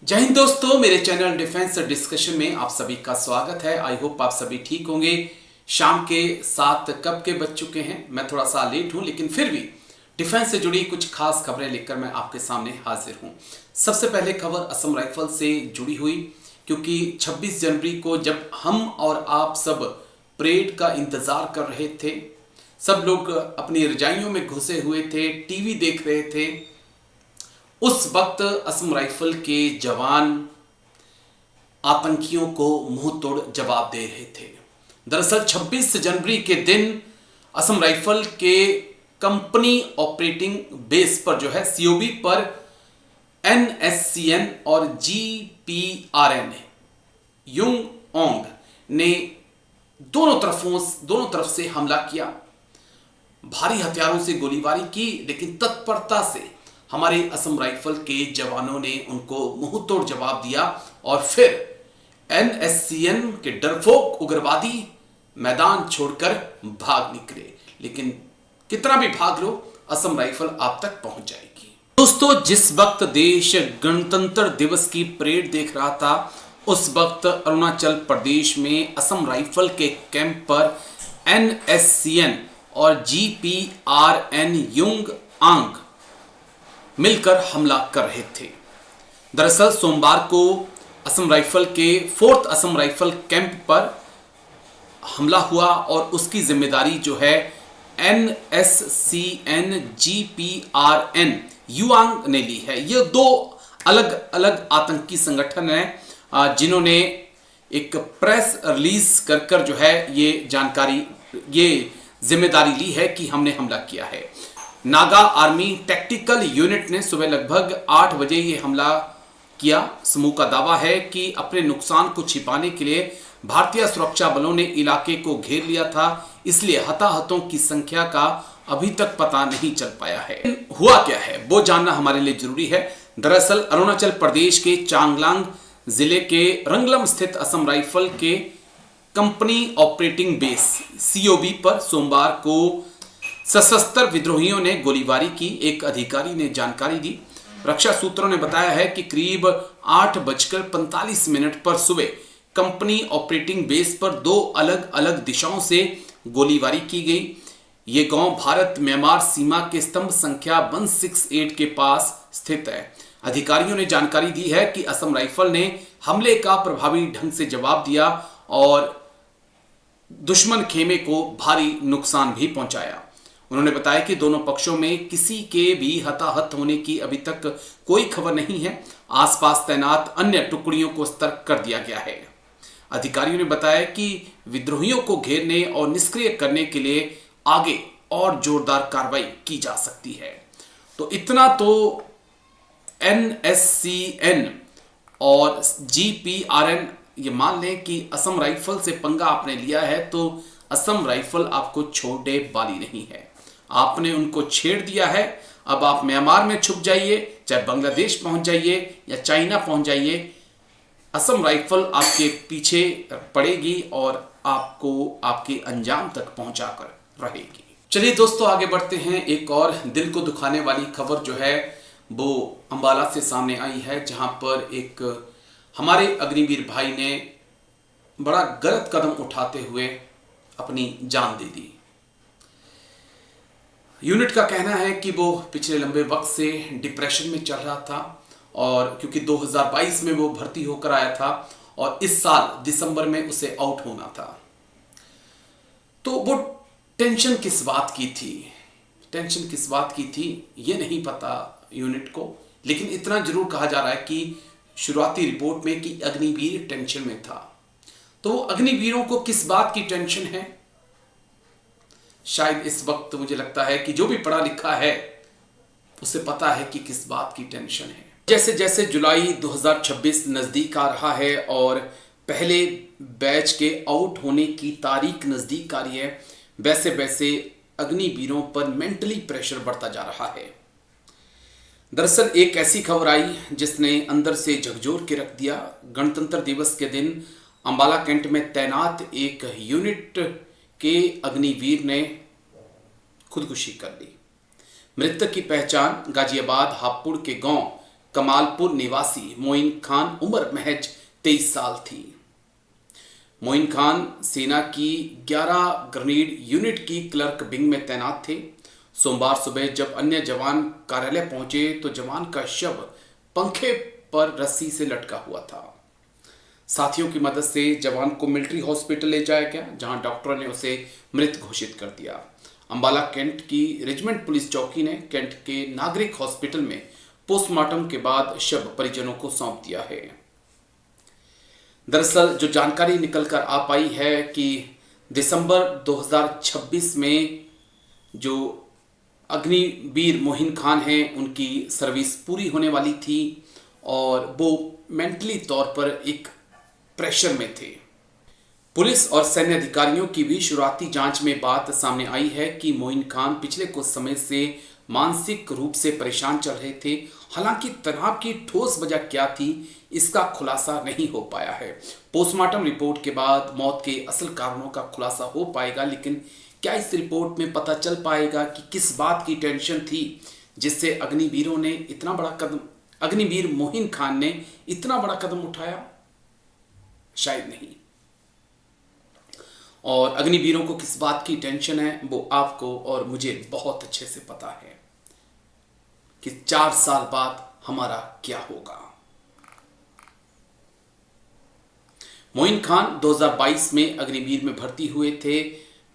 जय हिंद दोस्तों, मेरे चैनल डिफेंस डिस्कशन में आप सभी का स्वागत है। आई होप आप सभी ठीक होंगे। शाम के 7 कब के बज चुके हैं। मैं थोड़ा सा लेट हूं, लेकिन फिर भी डिफेंस से जुड़ी कुछ खास खबरें लेकर मैं आपके सामने हाजिर हूं। सबसे पहले खबर असम राइफल से जुड़ी हुई, क्योंकि 26 जनवरी को जब हम और आप सब परेड का इंतजार कर रहे थे, सब लोग अपनी रजाइयों में घुसे हुए थे, टीवी देख रहे थे, उस वक्त असम राइफल के जवान आतंकियों को मुंह तोड़ जवाब दे रहे थे। दरअसल 26 जनवरी के दिन असम राइफल के कंपनी ऑपरेटिंग बेस पर जो है सीओबी पर एनएससीएन और जीपीआरएन युंग ओंग ने दोनों तरफ से हमला किया, भारी हथियारों से गोलीबारी की, लेकिन तत्परता से हमारे असम राइफल के जवानों ने उनको मुंह तोड़ जवाब दिया और फिर एनएससीएन के डरपोक उग्रवादी मैदान छोड़कर भाग निकले। लेकिन कितना भी भाग लो, असम राइफल आप तक पहुंच जाएगी। दोस्तों, जिस वक्त देश गणतंत्र दिवस की परेड देख रहा था, उस वक्त अरुणाचल प्रदेश में असम राइफल के कैंप पर एनएससीएन और जीपीआरएन युंग आंग मिलकर हमला कर रहे थे। दरअसल सोमवार को असम राइफल के 4th असम राइफल कैंप पर हमला हुआ और उसकी जिम्मेदारी जो है एनएससीएन जीपीआरएन युआंग ने ली है। ये दो अलग अलग आतंकी संगठन हैं जिन्होंने एक प्रेस रिलीज कर जो है ये जिम्मेदारी ली है कि हमने हमला किया है। नागा आर्मी टैक्टिकल यूनिट ने सुबह लगभग 8 बजे ये हमला किया। समूह का दावा है कि अपने नुकसान को छिपाने के लिए भारतीय सुरक्षा बलों ने इलाके को घेर लिया था, इसलिए हताहतों की संख्या का अभी तक पता नहीं चल पाया है। हुआ क्या है वो जानना हमारे लिए जरूरी है। दरअसल अरुणाचल प्रदेश के चांगलांग जिले के रंगलम स्थित असम राइफल के कंपनी ऑपरेटिंग बेस सीओबी पर सोमवार को सशस्त्र विद्रोहियों ने गोलीबारी की, एक अधिकारी ने जानकारी दी। रक्षा सूत्रों ने बताया है कि करीब 8:45 पर सुबह कंपनी ऑपरेटिंग बेस पर 2 अलग अलग दिशाओं से गोलीबारी की गई। ये गांव भारत म्यांमार सीमा के स्तंभ संख्या 168 के पास स्थित है। अधिकारियों ने जानकारी दी है कि असम राइफल ने हमले का प्रभावी ढंग से जवाब दिया और दुश्मन खेमे को भारी नुकसान भी पहुंचाया। उन्होंने बताया कि दोनों पक्षों में किसी के भी हताहत होने की अभी तक कोई खबर नहीं है। आसपास तैनात अन्य टुकड़ियों को सतर्क कर दिया गया है। अधिकारियों ने बताया कि विद्रोहियों को घेरने और निष्क्रिय करने के लिए आगे और जोरदार कार्रवाई की जा सकती है। तो इतना तो एनएससीएन और जीपीआरएन, ये मान लें कि असम राइफल से पंगा आपने लिया है तो असम राइफल आपको छोड़ने वाली नहीं है। आपने उनको छेड़ दिया है। अब आप म्यांमार में छुप जाइए, चाहे बांग्लादेश पहुंच जाइए या चाइना पहुंच जाइए, असम राइफल आपके पीछे पड़ेगी और आपको आपके अंजाम तक पहुंचाकर रहेगी। चलिए दोस्तों, आगे बढ़ते हैं। एक और दिल को दुखाने वाली खबर जो है वो अंबाला से सामने आई है, जहां पर एक हमारे अग्निवीर भाई ने बड़ा गलत कदम उठाते हुए अपनी जान दे दी। यूनिट का कहना है कि वो पिछले लंबे वक्त से डिप्रेशन में चल रहा था, और क्योंकि 2022 में वो भर्ती होकर आया था और इस साल दिसंबर में उसे आउट होना था, तो वो टेंशन किस बात की थी ये नहीं पता यूनिट को। लेकिन इतना जरूर कहा जा रहा है कि शुरुआती रिपोर्ट में कि अग्निवीर टेंशन में था। तो अग्निवीरों को किस बात की टेंशन है? शायद इस वक्त मुझे लगता है कि जो भी पढ़ा लिखा है उसे पता है कि किस बात की टेंशन है। जैसे जैसे जुलाई 2026 नजदीक आ रहा है और पहले बैच के आउट होने की तारीख नजदीक आ रही है, वैसे वैसे अग्निवीरों पर मेंटली प्रेशर बढ़ता जा रहा है। दरअसल एक ऐसी खबर आई जिसने अंदर से झकझोर के रख दिया। गणतंत्र दिवस के दिन अंबाला कैंट में तैनात एक यूनिट के अग्निवीर ने खुदकुशी कर ली। मृतक की पहचान गाजियाबाद हापुड़ के गांव कमालपुर निवासी मोइन खान उम्र महज 23 साल थी। मोइन खान सेना की 11 ग्रेनेड यूनिट की क्लर्क विंग में तैनात थे। सोमवार सुबह जब अन्य जवान कार्यालय पहुंचे तो जवान का शव पंखे पर रस्सी से लटका हुआ था। साथियों की मदद से जवान को मिलिट्री हॉस्पिटल ले जाया गया, जहां डॉक्टरों ने उसे मृत घोषित कर दिया। अंबाला कैंट की रेजिमेंट पुलिस चौकी ने कैंट के नागरिक हॉस्पिटल में पोस्टमार्टम के बाद शव परिजनों को सौंप दिया है। दरअसल जो जानकारी निकल कर आ पाई है कि दिसंबर 2026 में जो अग्निवीर मोइन खान हैं, उनकी सर्विस पूरी होने वाली थी और वो मेंटली तौर पर एक प्रेशर में थे। पुलिस और सैन्य अधिकारियों की भी शुरुआती जांच में बात सामने आई है कि मोइन खान पिछले कुछ समय से मानसिक रूप से परेशान चल रहे थे। हालांकि तनाव की ठोस वजह क्या थी, इसका खुलासा नहीं हो पाया है। पोस्टमार्टम रिपोर्ट के बाद मौत के असल कारणों का खुलासा हो पाएगा, लेकिन क्या इस रिपोर्ट में पता चल पाएगा कि किस बात की टेंशन थी जिससे अग्निवीर मोइन खान ने इतना बड़ा कदम उठाया? शायद नहीं। और अग्निवीरों को किस बात की टेंशन है वो आपको और मुझे बहुत अच्छे से पता है कि 4 साल बाद हमारा क्या होगा। मोइन खान 2022 में अग्निवीर में भर्ती हुए थे।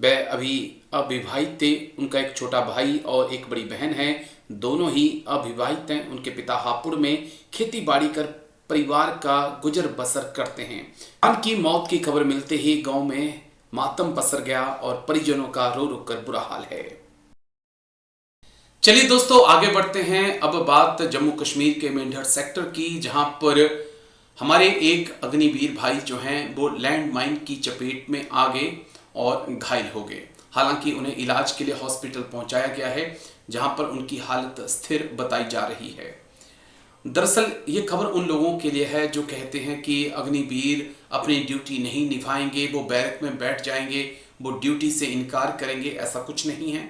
वह अभी अविवाहित थे। उनका एक छोटा भाई और एक बड़ी बहन है। दोनों ही अविवाहित हैं। उनके पिता हापुड़ में खेती बाड़ी कर परिवार का गुजर बसर करते हैं। खान की मौत की खबर मिलते ही गांव में मातम पसर गया और परिजनों का रो रो कर बुरा हाल है। चलिए दोस्तों, आगे बढ़ते हैं। अब बात जम्मू कश्मीर के मेंढर सेक्टर की, जहां पर हमारे एक अग्निवीर भाई जो हैं वो लैंड माइन की चपेट में आ गए और घायल हो गए। हालांकि उन्हें इलाज के लिए हॉस्पिटल पहुंचाया गया है, जहां पर उनकी हालत स्थिर बताई जा रही है। दरअसल ये खबर उन लोगों के लिए है जो कहते हैं कि अग्निवीर अपनी ड्यूटी नहीं निभाएंगे, वो बैरक में बैठ जाएंगे, वो ड्यूटी से इनकार करेंगे। ऐसा कुछ नहीं है।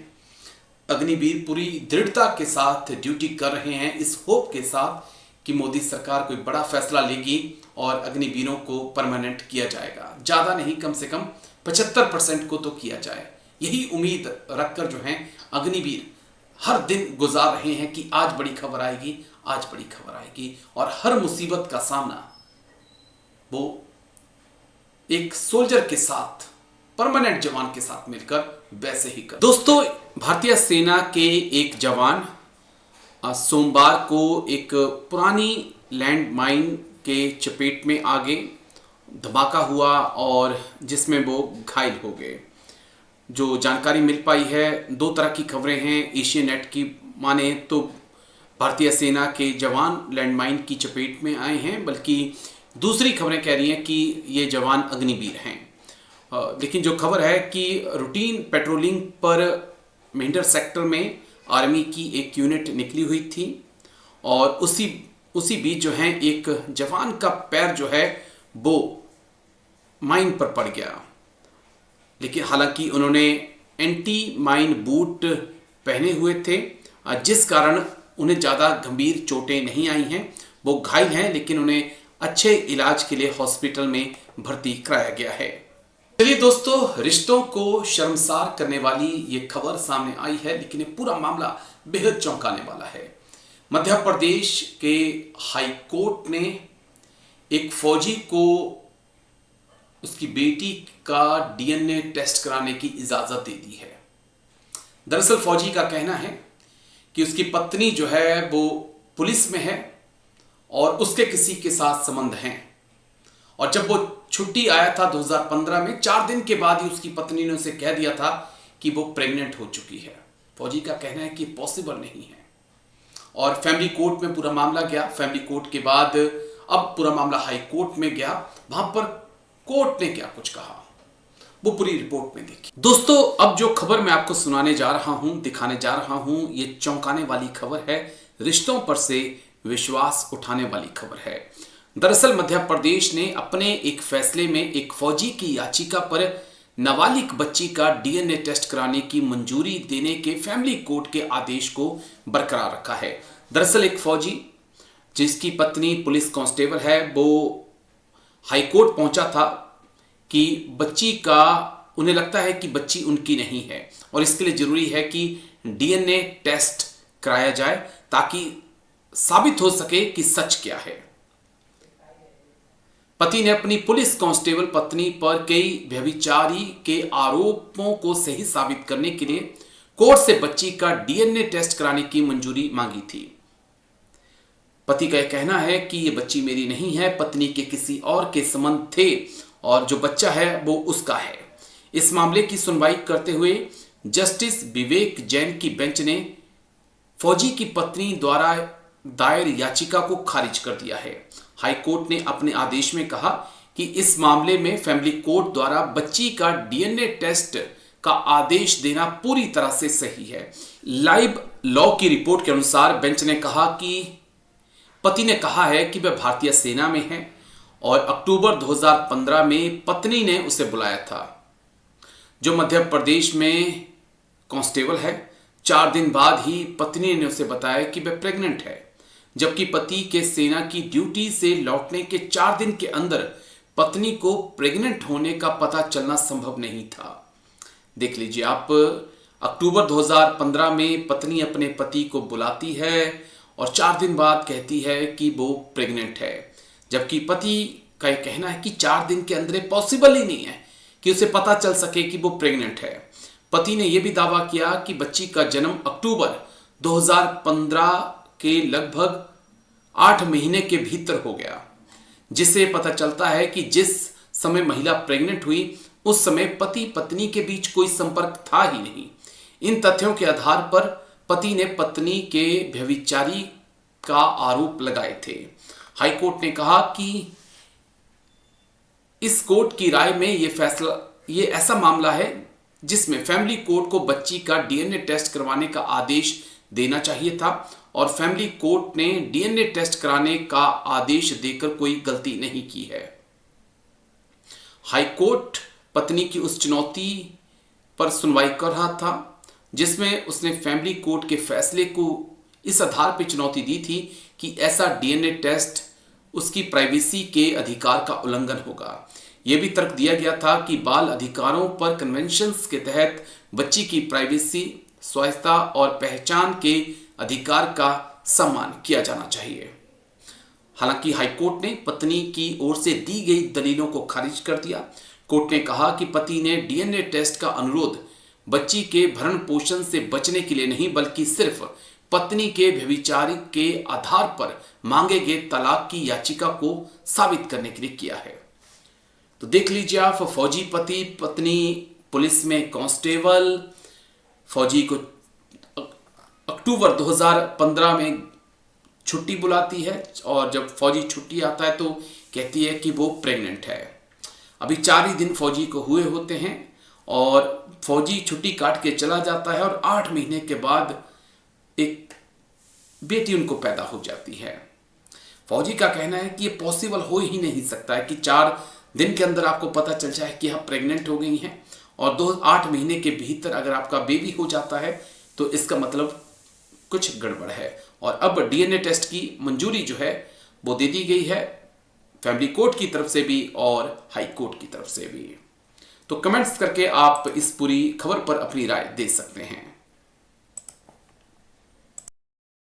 अग्निवीर पूरी दृढ़ता के साथ ड्यूटी कर रहे हैं, इस होप के साथ कि मोदी सरकार कोई बड़ा फैसला लेगी और अग्निवीरों को परमानेंट किया जाएगा। ज़्यादा नहीं, कम से कम 75% को तो किया जाए। यही उम्मीद रखकर जो है अग्निवीर हर दिन गुजार रहे हैं कि आज बड़ी खबर आएगी, आज बड़ी खबर आएगी, और हर मुसीबत का सामना वो एक सोल्जर के साथ, परमानेंट जवान के साथ मिलकर वैसे ही कर। दोस्तों, भारतीय सेना के एक जवान सोमवार को एक पुरानी लैंड माइन के चपेट में आ गए। धमाका हुआ और जिसमें वो घायल हो गए। जो जानकारी मिल पाई है, 2 तरह की खबरें हैं। एशिया नेट की माने तो भारतीय सेना के जवान लैंड माइन की चपेट में आए हैं, बल्कि दूसरी खबरें कह रही हैं कि ये जवान अग्निवीर हैं। लेकिन जो खबर है कि रूटीन पेट्रोलिंग पर मेंढर सेक्टर में आर्मी की एक यूनिट निकली हुई थी और उसी बीच जो है एक जवान का पैर जो है वो माइन पर पड़ गया। लेकिन हालांकि उन्होंने एंटी माइन बूट पहने हुए थे, जिस कारण उन्हें ज़्यादा गंभीर चोटें नहीं आई हैं। वो घायल हैं, लेकिन उन्हें अच्छे इलाज के लिए हॉस्पिटल में भर्ती कराया गया है। चलिए दोस्तों, रिश्तों को शर्मसार करने वाली ये खबर सामने आई है, लेकिन ये पूरा मामला बेहद चौंकाने वाला है। मध्य प्रदेश के हाई कोर्ट ने एक फौजी को उसकी बेटी का डीएनए टेस्ट कराने की इजाजत दे दी है। दरअसल फौजी का कहना है कि उसकी पत्नी जो है वो पुलिस में है और उसके किसी के साथ संबंध हैं, और जब वो छुट्टी आया था 2015 में, 4 दिन के बाद ही उसकी पत्नी ने उसे कह दिया था कि वो प्रेग्नेंट हो चुकी है। फौजी का कहना है कि पॉसिबल नहीं है, और फैमिली कोर्ट में पूरा मामला गया। फैमिली कोर्ट के बाद अब पूरा मामला हाई कोर्ट में गया। वहां पर कोर्ट ने क्या कुछ कहा वो पूरी रिपोर्ट में देखिए। दोस्तों, अब जो खबर मैं आपको सुनाने जा रहा हूं, दिखाने जा रहा हूं, ये चौंकाने वाली खबर है। रिश्तों पर से विश्वास उठाने वाली खबर है। दरअसल मध्य प्रदेश ने अपने एक फैसले में एक फौजी की याचिका पर नाबालिग बच्ची का डीएनए टेस्ट कराने की मंजूरी देने के फैमिली कोर्ट के आदेश को बरकरार रखा है। दरअसल एक फौजी जिसकी पत्नी पुलिस कांस्टेबल है, वो हाई कोर्ट पहुंचा था कि बच्ची का, उन्हें लगता है कि बच्ची उनकी नहीं है और इसके लिए जरूरी है कि डीएनए टेस्ट कराया जाए ताकि साबित हो सके कि सच क्या है। पति ने अपनी पुलिस कांस्टेबल पत्नी पर कई व्यभिचारी के आरोपों को सही साबित करने के लिए कोर्ट से बच्ची का डीएनए टेस्ट कराने की मंजूरी मांगी थी। पति का यह कहना है कि यह बच्ची मेरी नहीं है, पत्नी के किसी और के संबंध थे और जो बच्चा है वो उसका है। इस मामले की सुनवाई करते हुए जस्टिस विवेक जैन की बेंच ने फौजी की पत्नी द्वारा दायर याचिका को खारिज कर दिया है। हाई कोर्ट ने अपने आदेश में कहा कि इस मामले में फैमिली कोर्ट द्वारा बच्ची का डीएनए टेस्ट का आदेश देना पूरी तरह से सही है। लाइव लॉ की रिपोर्ट के अनुसार बेंच ने कहा कि पति ने कहा है कि वह भारतीय सेना में है और अक्टूबर 2015 में पत्नी ने उसे बुलाया था, जो मध्य प्रदेश में कांस्टेबल है। 4 दिन बाद ही पत्नी ने उसे बताया कि वह प्रेग्नेंट है, जबकि पति के सेना की ड्यूटी से लौटने के 4 दिन के अंदर पत्नी को प्रेग्नेंट होने का पता चलना संभव नहीं था। देख लीजिए आप, अक्टूबर 2015 में पत्नी अपने पति को बुलाती है और 4 दिन बाद कहती है कि वो प्रेग्नेंट है, जबकि पति का यह कहना है कि 4 दिन के अंदर पॉसिबल ही नहीं है कि उसे पता चल सके कि वो प्रेग्नेंट है। पति ने यह भी दावा किया कि बच्ची का जन्म अक्टूबर 2015 के लगभग 8 महीने के भीतर हो गया, जिससे पता चलता है कि जिस समय महिला प्रेग्नेंट हुई उस समय पति पत्नी के बीच कोई संपर्क था ही नहीं। इन तथ्यों के आधार पर पति ने पत्नी के व्यभिचारी का आरोप लगाए थे। हाई कोर्ट ने कहा कि इस कोर्ट की राय में ये ऐसा मामला है जिसमें फैमिली कोर्ट को बच्ची का डीएनए टेस्ट करवाने का आदेश देना चाहिए था और फैमिली कोर्ट ने डीएनए टेस्ट कराने का आदेश देकर कोई गलती नहीं की है। हाई कोर्ट पत्नी की उस चुनौती पर सुनवाई कर रहा था जिसमें उसने फैमिली कोर्ट के फैसले को इस आधार पर चुनौती दी थी कि ऐसा डीएनए टेस्ट उसकी प्राइवेसी के अधिकार का उल्लंघन होगा। यह भी तर्क दिया गया था कि बाल अधिकारों पर कन्वेंशंस के तहत बच्ची की प्राइवेसी, स्वायत्तता और पहचान के अधिकार का सम्मान किया जाना चाहिए। हालांकि हाईकोर्ट ने पत्नी की ओर से दी गई दलीलों को खारिज कर दिया। कोर्ट ने कहा कि पति ने डीएनए टेस्ट का अनुरोध बच्ची के भरण पोषण से बचने के लिए नहीं, बल्कि सिर्फ पत्नी के व्यभिचार के आधार पर मांगे गए तलाक की याचिका को साबित करने के लिए किया है। तो देख लीजिए आप, फौजी पति पत्नी पुलिस में कांस्टेबल, फौजी को अक्टूबर 2015 में छुट्टी बुलाती है और जब फौजी छुट्टी आता है तो कहती है कि वो प्रेग्नेंट है। अभी 4 ही दिन फौजी को हुए होते हैं और फौजी छुट्टी काट के चला जाता है और 8 महीने के बाद एक बेटी उनको पैदा हो जाती है। फौजी का कहना है कि ये पॉसिबल हो ही नहीं सकता है कि 4 दिन के अंदर आपको पता चल जाए कि आप प्रेग्नेंट हो गई हैं और 8 महीने के भीतर अगर आपका बेबी हो जाता है तो इसका मतलब कुछ गड़बड़ है। और अब डीएनए टेस्ट की मंजूरी जो है वो दे दी गई है फैमिली कोर्ट की तरफ से भी और हाई कोर्ट की तरफ से भी। तो कमेंट्स करके आप इस पूरी खबर पर अपनी राय दे सकते हैं।